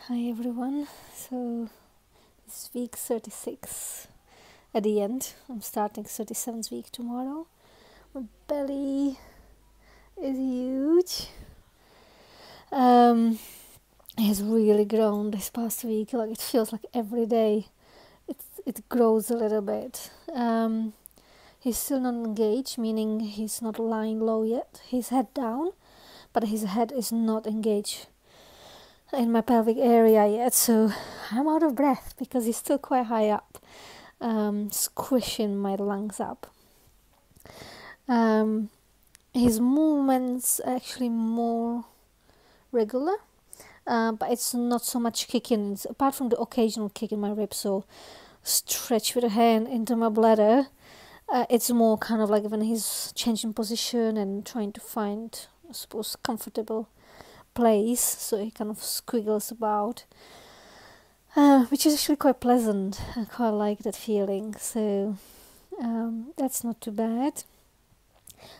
Hi everyone, so this week 36 at the end. I'm starting 37th week tomorrow. My belly is huge. It has really grown this past week. Like it feels like every day it grows a little bit. He's still not engaged, meaning he's not lying low yet. He's head down, but his head is not engaged in my pelvic area yet, so I'm out of breath because he's still quite high up, squishing my lungs up. His movements are actually more regular, but it's not so much kicking. It's, apart from the occasional kick in my ribs, so stretch with a hand into my bladder, it's more kind of like when he's changing position and trying to find, I suppose, comfortable place, so he kind of squiggles about, which is actually quite pleasant. I quite like that feeling, so that's not too bad.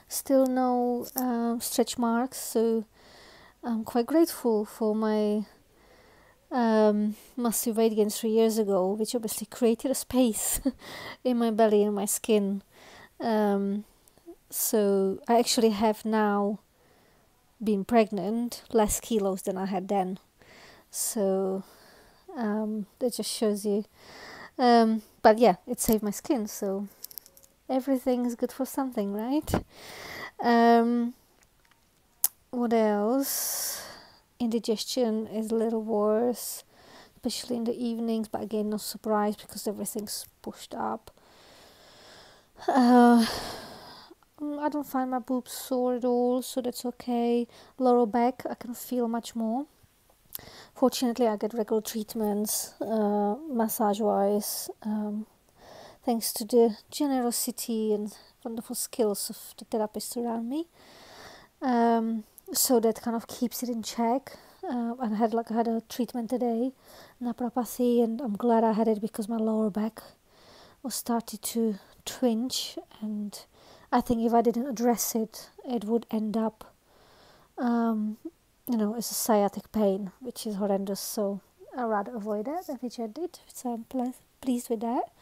Still no stretch marks, so I'm quite grateful for my massive weight gain 3 years ago, which obviously created a space in my belly and my skin. So I actually have now, being pregnant, less kilos than I had then. So that just shows you. But yeah, it saved my skin, so everything is good for something, right? What else? Indigestion is a little worse, especially in the evenings, but again, no surprise because everything's pushed up. I don't find my boobs sore at all, so that's okay. Lower back, I can feel much more. Fortunately, I get regular treatments, massage-wise, thanks to the generosity and wonderful skills of the therapists around me. So that kind of keeps it in check. I had a treatment today, naprapathy, and I'm glad I had it because my lower back was started to twinge, and I think if I didn't address it, it would end up, as a sciatic pain, which is horrendous. So I'd rather avoid that, which I did. So I'm pleased with that.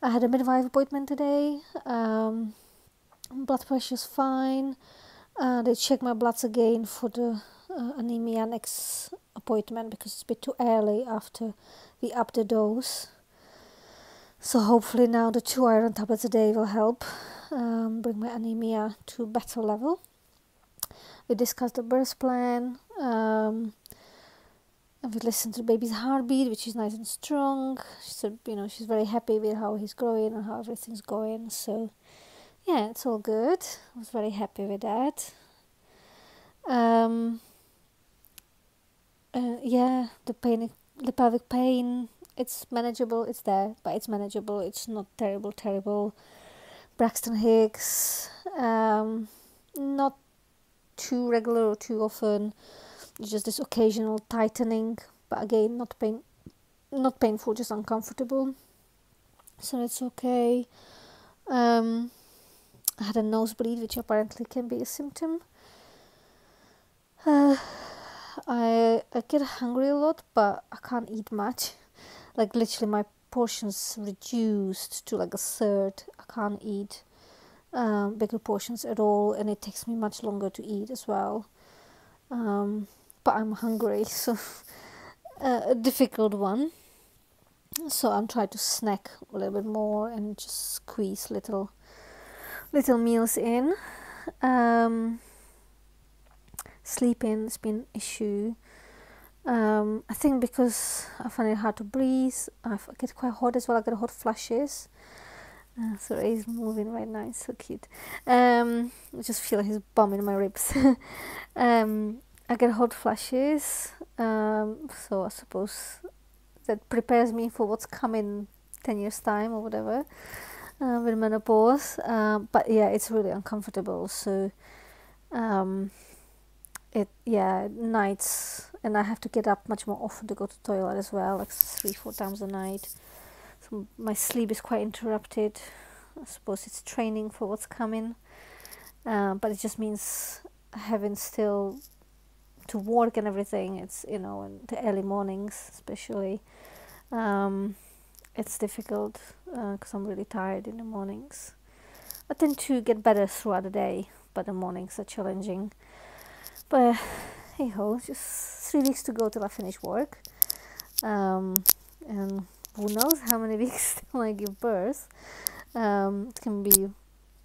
I had a midwife appointment today. Blood pressure's fine. They checked my bloods again for the anemia next appointment because it's a bit too early after we upped the dose. So hopefully now the 2 iron tablets a day will help bring my anemia to a better level. We discussed the birth plan. And we listened to the baby's heartbeat, which is nice and strong. She said, she's very happy with how he's growing and how everything's going. So yeah, it's all good. I was very happy with that. The pelvic pain, it's manageable. It's there, but it's manageable. It's not terrible. Braxton Hicks, not too regular or too often. It's just this occasional tightening, but again, not painful, just uncomfortable. So that's okay. I had a nosebleed, which apparently can be a symptom. I get hungry a lot, but I can't eat much. Like literally, my portions reduced to like a third. I can't eat bigger portions at all, and it takes me much longer to eat as well. But I'm hungry, so a difficult one. So I'm trying to snack a little bit more and just squeeze little meals in. Sleeping has been an issue. I think because I find it hard to breathe. I get quite hot as well. I get hot flashes. Sorry, he's moving right now. It's so cute. I just feel his bum in my ribs. I get hot flashes. So I suppose that prepares me for what's coming 10 years time or whatever with menopause. But yeah, it's really uncomfortable. So nights, and I have to get up much more often to go to the toilet as well, like 3-4 times a night. So my sleep is quite interrupted. I suppose it's training for what's coming, but it just means having still to work and everything, it's, you know, in the early mornings especially, it's difficult because I'm really tired in the mornings. I tend to get better throughout the day, but the mornings are challenging. But hey ho, just 3 weeks to go till I finish work, and who knows how many weeks till I give birth. It can be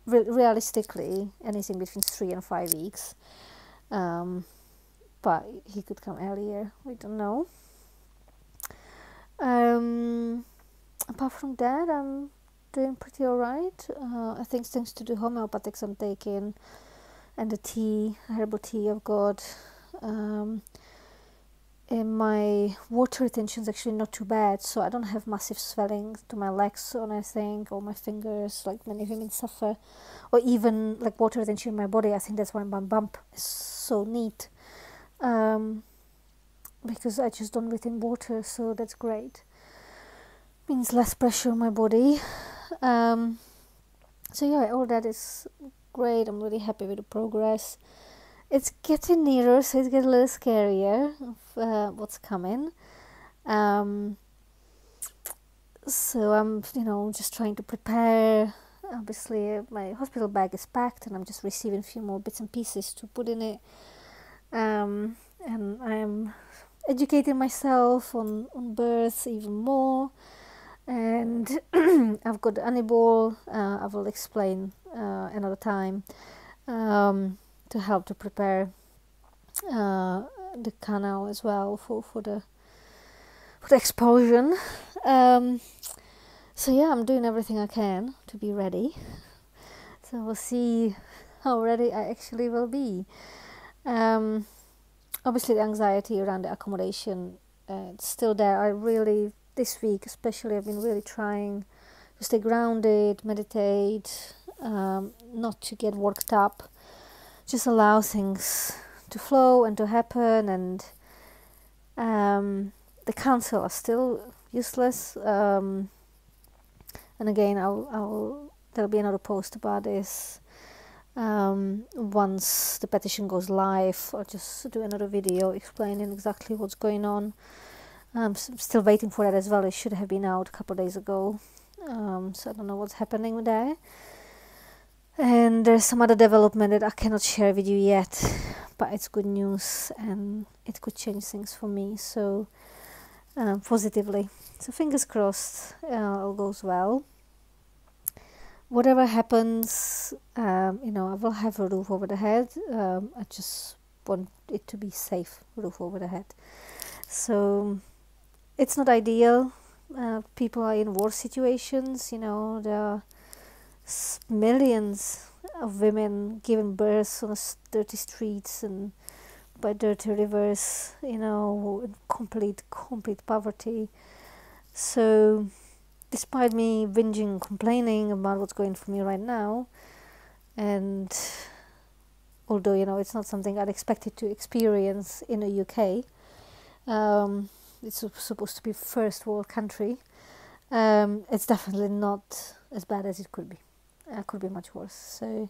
realistically anything between 3 and 5 weeks, but he could come earlier, we don't know. Apart from that, I'm doing pretty alright. I think thanks to the homeopathics I'm taking and the tea, herbal tea I've got, and my water retention is actually not too bad, so I don't have massive swelling to my legs or anything, or my fingers like many women suffer, or even like water retention in my body. I think that's why my bump is so neat, because I just don't retain water, so that's great. Means less pressure on my body. So yeah, all that is great. I'm really happy with the progress. It's getting nearer, so it's getting a little scarier of what's coming. So I'm, you know, just trying to prepare. Obviously, my hospital bag is packed, and I'm just receiving a few more bits and pieces to put in it. And I'm educating myself on birth even more. And I've got the Anibol. I will explain another time, to help to prepare the canal as well for the expulsion. So yeah, I'm doing everything I can to be ready. So we'll see how ready I actually will be. Obviously, the anxiety around the accommodation, it's still there. I really, this week especially, I've been really trying to stay grounded, meditate, not to get worked up, just allow things to flow and to happen. And the council are still useless. And again, there'll be another post about this. Once the petition goes live, I'll just do another video explaining exactly what's going on. I'm still waiting for that as well. It should have been out a couple of days ago, so I don't know what's happening there. And there's some other development that I cannot share with you yet, but it's good news and it could change things for me, so positively. So fingers crossed, all goes well. Whatever happens, you know, I will have a roof over the head. I just want it to be safe roof over the head. So it's not ideal. People are in war situations, you know, there are millions of women giving birth on dirty streets and by dirty rivers, you know, in complete poverty. So despite me whinging and complaining about what's going for me right now, and although, you know, it's not something I'd expected to experience in the UK, it's supposed to be a first world country, it's definitely not as bad as it could be. It could be much worse. So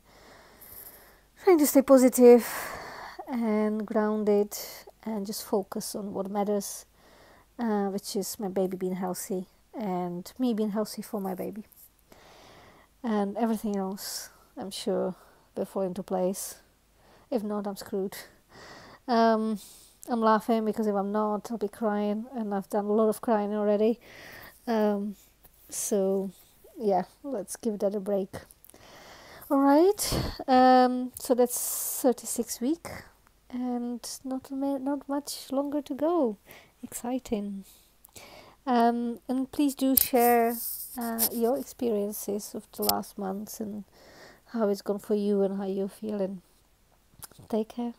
trying to stay positive and grounded and just focus on what matters, which is my baby being healthy and me being healthy for my baby, and everything else I'm sure will fall into place. If not, I'm screwed. I'm laughing because if I'm not, I'll be crying, and I've done a lot of crying already. So yeah, let's give that a break. All right, so that's 36 week and not much longer to go. Exciting. And please do share your experiences of the last months and how it's gone for you and how you're feeling. Take care.